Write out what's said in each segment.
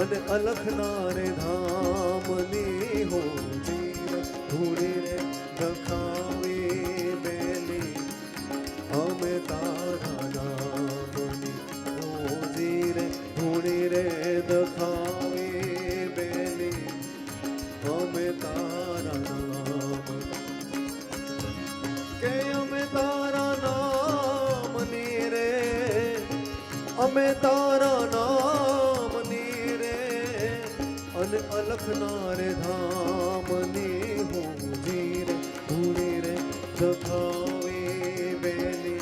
અને અલખના રે ધામની હોજી ધૂળી રે દખાવી બેલી અમે તારા નામની હોજી રે ધૂળી રે દખાવી બેલી અમે તારા નામ કે અમે તારા નામની રે અમે તારા નામની રે અને અલખના રે ધામની હોજી રે ધૂળી રે દખાવી બેલી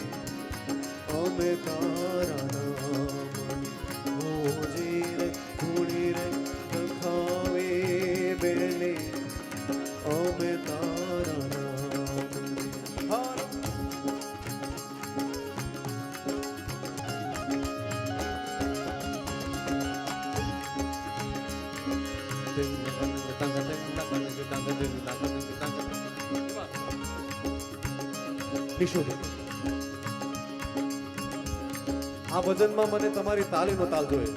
અમે તારા નામની હોજી રે ધૂળી રે દખાવી બેલી અમે તારા નામની હાર આ ભજનમાં મને તમારી તાલીનો તાલ જોઈએ.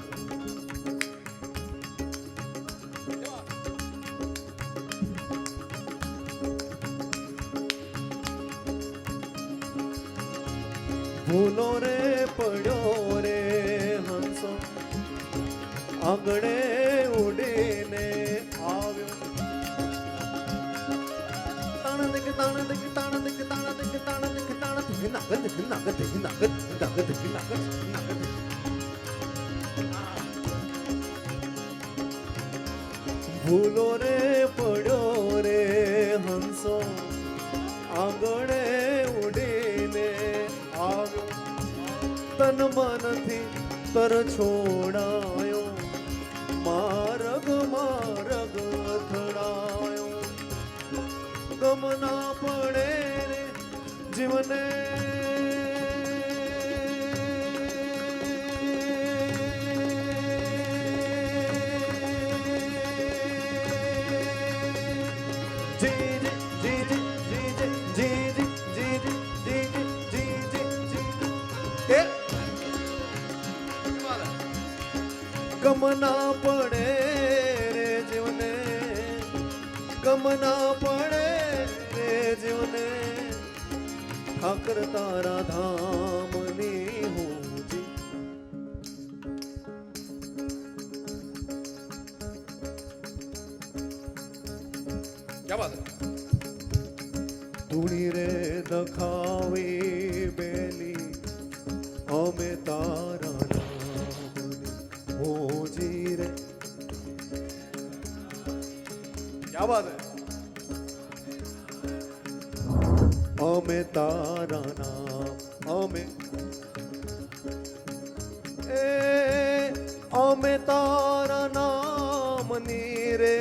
ભૂલો રે પડ્યો રે હંસો આંગણે ઉડીને આવ્યો તાણ દેખ તાણ દેખ તાણ દેખ તાણ દેખ તાણ દેખ તાણ દેખ નાગત નાગત નાગત નાગત નાગત ભૂલો રે પડ્યો રે હંસો આંગણે ઉડીને આવ્યો તન મનથી તર છોડાયો માર્ગ માર્ગ અથડાયો ગમ ના પડે રે જીવને ગમ ના પડે રે જીવને ગમ ના પડે રે જીવને ઠાકર તારા ધામની હોજી क्या बात है? ધૂળી રે દખાવી બેલી અમે તારા હોજી રે क्या बात है? અમે તારા નામ અમે અમે તારા નામની રે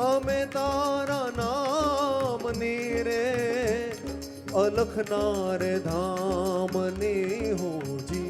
અમે તારા નામની રે અલખના રે ધામની હોજી